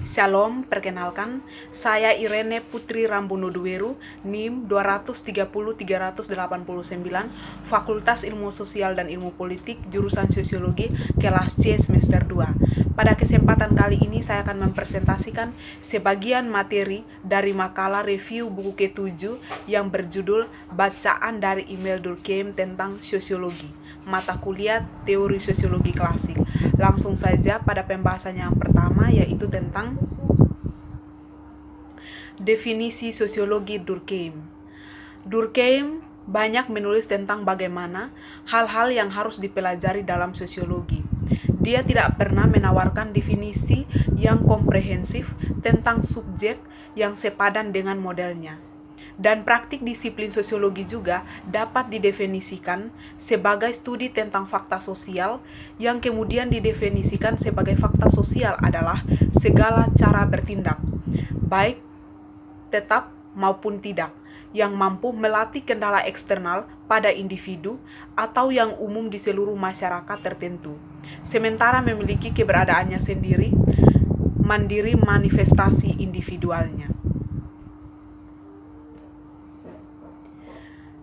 Shalom, perkenalkan, saya Irene Putri Rambunuduweru, NIM 230-389, Fakultas Ilmu Sosial dan Ilmu Politik, jurusan Sosiologi, kelas C semester 2. Pada kesempatan kali ini saya akan mempresentasikan sebagian materi dari makalah review buku ke-7 yang berjudul Bacaan dari Email Durkheim tentang Sosiologi, mata kuliah Teori Sosiologi Klasik. Langsung saja pada pembahasan yang pertama, yaitu tentang definisi sosiologi Durkheim. Durkheim banyak menulis tentang bagaimana hal-hal yang harus dipelajari dalam sosiologi. Dia tidak pernah menawarkan definisi yang komprehensif tentang subjek yang sepadan dengan modelnya. Dan praktik disiplin sosiologi juga dapat didefinisikan sebagai studi tentang fakta sosial, yang kemudian didefinisikan sebagai fakta sosial adalah segala cara bertindak, baik tetap maupun tidak, yang mampu melatih kendala eksternal pada individu atau yang umum di seluruh masyarakat tertentu, sementara memiliki keberadaannya sendiri, mandiri manifestasi individualnya.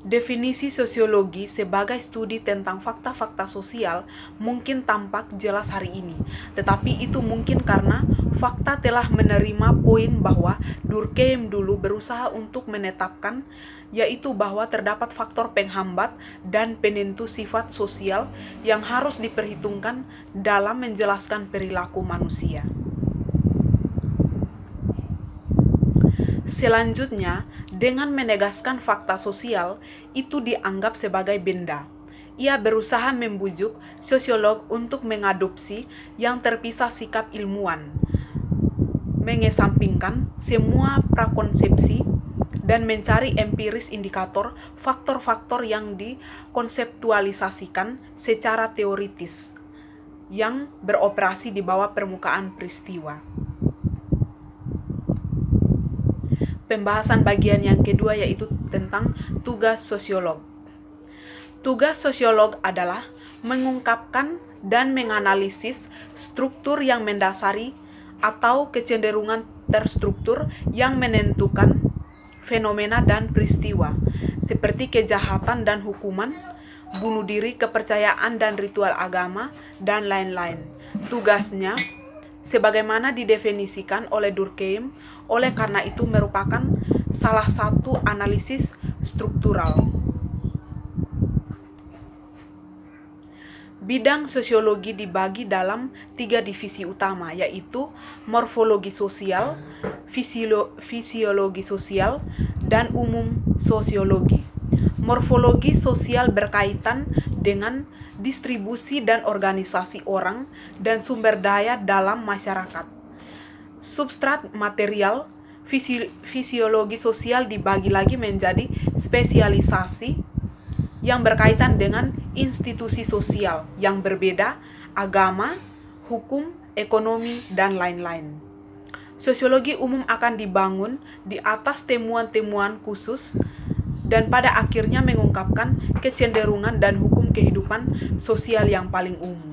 Definisi sosiologi sebagai studi tentang fakta-fakta sosial mungkin tampak jelas hari ini, tetapi itu mungkin karena fakta telah menerima poin bahwa Durkheim dulu berusaha untuk menetapkan, yaitu bahwa terdapat faktor penghambat dan penentu sifat sosial yang harus diperhitungkan dalam menjelaskan perilaku manusia. Selanjutnya, dengan menegaskan fakta sosial, itu dianggap sebagai benda. Ia berusaha membujuk sosiolog untuk mengadopsi yang terpisah sikap ilmuwan, mengesampingkan semua prakonsepsi, dan mencari empiris indikator faktor-faktor yang dikonseptualisasikan secara teoritis, yang beroperasi di bawah permukaan peristiwa. Pembahasan bagian yang kedua yaitu tentang tugas sosiolog. Tugas sosiolog adalah mengungkapkan dan menganalisis struktur yang mendasari atau kecenderungan terstruktur yang menentukan fenomena dan peristiwa, seperti kejahatan dan hukuman, bunuh diri, kepercayaan dan ritual agama, dan lain-lain. Tugasnya sebagaimana didefinisikan oleh Durkheim, oleh karena itu merupakan salah satu analisis struktural. Bidang sosiologi dibagi dalam 3 divisi utama, yaitu morfologi sosial, fisiologi sosial, dan umum sosiologi. Morfologi sosial berkaitan dengan distribusi dan organisasi orang dan sumber daya dalam masyarakat. Substrat material, fisiologi sosial dibagi lagi menjadi spesialisasi yang berkaitan dengan institusi sosial yang berbeda, agama, hukum, ekonomi, dan lain-lain. Sosiologi umum akan dibangun di atas temuan-temuan khusus dan pada akhirnya mengungkapkan kecenderungan dan hukum kehidupan sosial yang paling umum.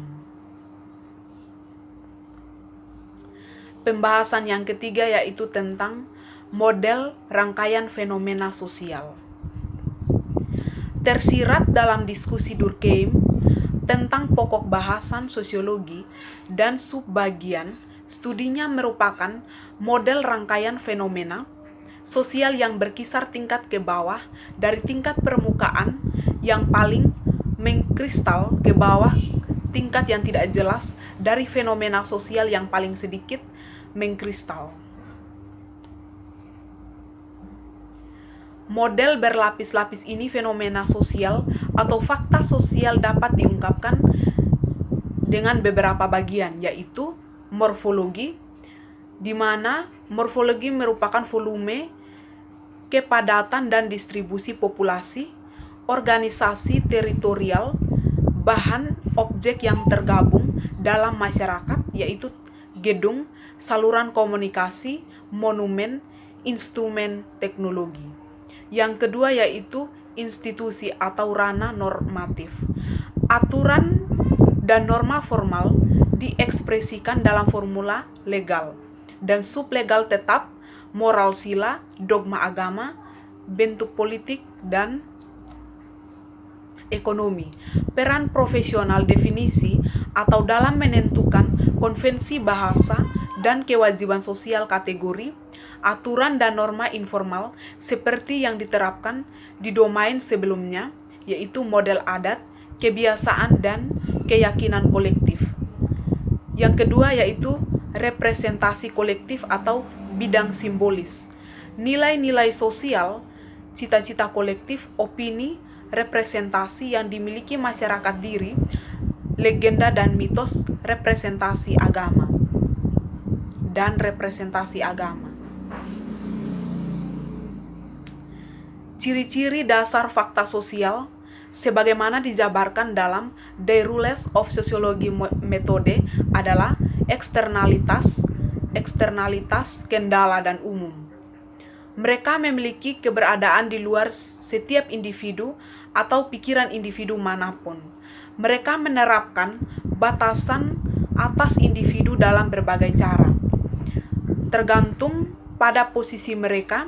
Pembahasan yang ketiga yaitu tentang model rangkaian fenomena sosial. Tersirat dalam diskusi Durkheim tentang pokok bahasan sosiologi dan subbagian studinya merupakan model rangkaian fenomena sosial yang berkisar tingkat ke bawah dari tingkat permukaan yang paling mengkristal ke bawah tingkat yang tidak jelas dari fenomena sosial yang paling sedikit mengkristal. Model berlapis-lapis ini fenomena sosial atau fakta sosial dapat diungkapkan dengan beberapa bagian, yaitu morfologi, di mana morfologi merupakan volume, kepadatan dan distribusi populasi, organisasi teritorial, bahan objek yang tergabung dalam masyarakat, yaitu gedung, saluran komunikasi, monumen, instrumen teknologi. Yang kedua yaitu institusi atau ranah normatif. Aturan dan norma formal diekspresikan dalam formula legal. dan sublegal tetap, moral sila, dogma agama, bentuk politik, dan ekonomi. Peran profesional definisi atau dalam menentukan konvensi bahasa dan kewajiban sosial kategori, aturan dan norma informal seperti yang diterapkan di domain sebelumnya, yaitu model adat, kebiasaan, dan keyakinan kolektif. Yang kedua yaitu representasi kolektif atau bidang simbolis. Nilai-nilai sosial, cita-cita kolektif, opini, representasi yang dimiliki masyarakat diri, legenda dan mitos, representasi agama, dan representasi agama. Ciri-ciri dasar fakta sosial sebagaimana dijabarkan dalam The Rules of Sociology metode adalah eksternalitas, kendala, dan umum. Mereka memiliki keberadaan di luar setiap individu atau pikiran individu manapun. Mereka menerapkan batasan atas individu dalam berbagai cara, tergantung pada posisi mereka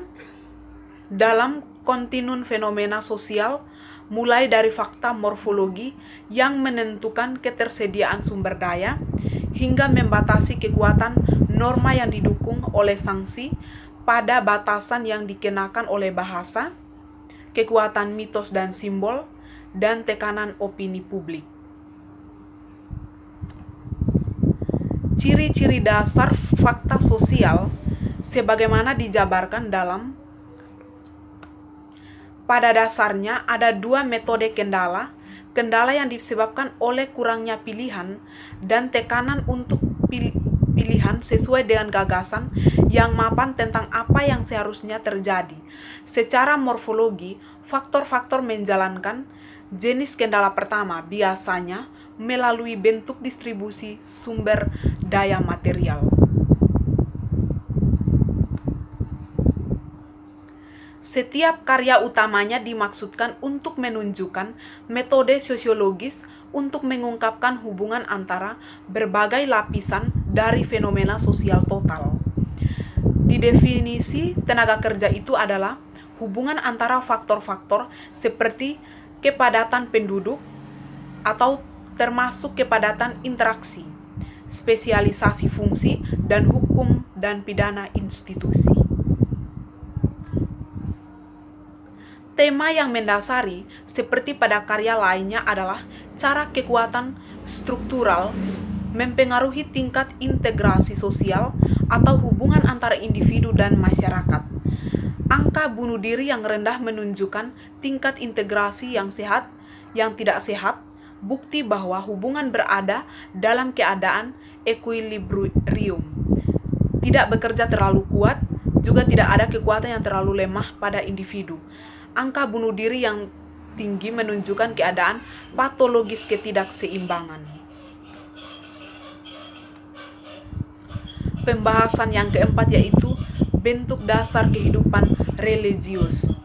dalam kontinun fenomena sosial, mulai dari fakta morfologi yang menentukan ketersediaan sumber daya, hingga membatasi kekuatan norma yang didukung oleh sanksi pada batasan yang dikenakan oleh bahasa, kekuatan mitos dan simbol, dan tekanan opini publik. Ciri-ciri dasar fakta sosial sebagaimana dijabarkan dalam pada dasarnya ada dua metode kendala yang disebabkan oleh kurangnya pilihan dan tekanan untuk pilihan sesuai dengan gagasan yang mapan tentang apa yang seharusnya terjadi. Secara morfologi, faktor-faktor menjalankan jenis kendala pertama biasanya melalui bentuk distribusi sumber daya material. Setiap karya utamanya dimaksudkan untuk menunjukkan metode sosiologis untuk mengungkapkan hubungan antara berbagai lapisan dari fenomena sosial total. Di definisi tenaga kerja itu adalah hubungan antara faktor-faktor seperti kepadatan penduduk atau termasuk kepadatan interaksi, spesialisasi fungsi, dan hukum dan pidana institusi. Tema yang mendasari, seperti pada karya lainnya, adalah cara kekuatan struktural mempengaruhi tingkat integrasi sosial atau hubungan antara individu dan masyarakat. Angka bunuh diri yang rendah menunjukkan tingkat integrasi yang sehat, yang tidak sehat, bukti bahwa hubungan berada dalam keadaan equilibrium. Tidak bekerja terlalu kuat, juga tidak ada kekuatan yang terlalu lemah pada individu. Angka bunuh diri yang tinggi menunjukkan keadaan patologis ketidakseimbangan. Pembahasan yang keempat yaitu bentuk dasar kehidupan religius.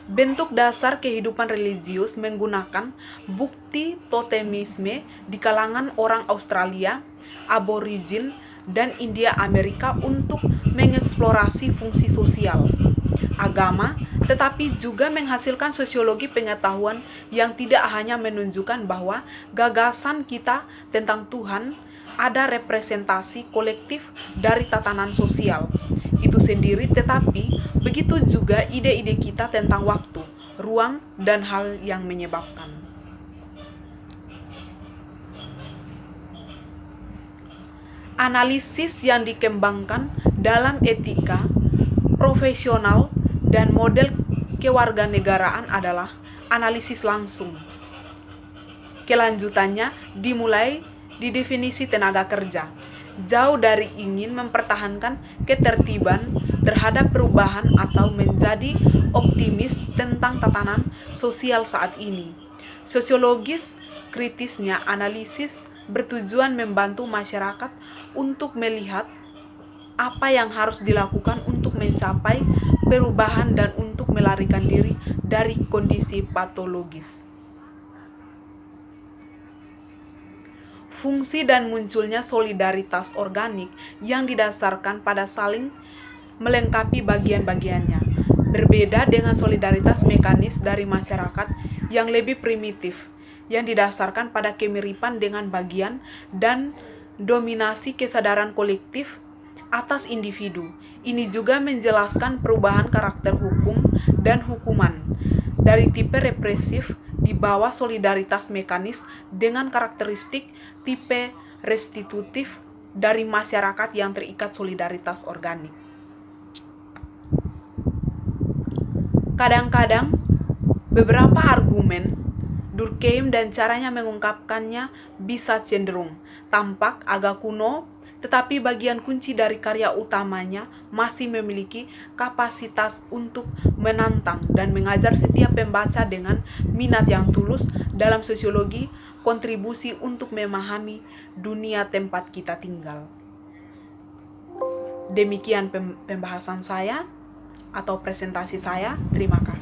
Bentuk dasar kehidupan religius menggunakan bukti totemisme di kalangan orang Australia, Aborigin, dan India Amerika untuk mengeksplorasi fungsi sosial, agama, tetapi juga menghasilkan sosiologi pengetahuan yang tidak hanya menunjukkan bahwa gagasan kita tentang Tuhan ada representasi kolektif dari tatanan sosial itu sendiri, tetapi begitu juga ide-ide kita tentang waktu, ruang, dan hal yang menyebabkan. Analisis yang dikembangkan dalam etika profesional dan model kewarganegaraan adalah analisis langsung. Kelanjutannya dimulai di definisi tenaga kerja. Jauh dari ingin mempertahankan ketertiban terhadap perubahan atau menjadi optimis tentang tatanan sosial saat ini. Sosiologis kritisnya analisis bertujuan membantu masyarakat untuk melihat apa yang harus dilakukan untuk mencapai perubahan dan untuk melarikan diri dari kondisi patologis. fungsi dan munculnya solidaritas organik yang didasarkan pada saling melengkapi bagian-bagiannya. Berbeda dengan solidaritas mekanis dari masyarakat yang lebih primitif, yang didasarkan pada kemiripan dengan bagian dan dominasi kesadaran kolektif atas individu. Ini juga menjelaskan perubahan karakter hukum dan hukuman dari tipe represif di bawah solidaritas mekanis dengan karakteristik tipe restitutif dari masyarakat yang terikat solidaritas organik. Kadang-kadang, beberapa argumen Durkheim dan caranya mengungkapkannya bisa cenderung tampak agak kuno, tetapi bagian kunci dari karya utamanya masih memiliki kapasitas untuk menantang dan mengajar setiap pembaca dengan minat yang tulus dalam sosiologi, kontribusi untuk memahami dunia tempat kita tinggal. Demikian pembahasan saya atau presentasi saya. Terima kasih.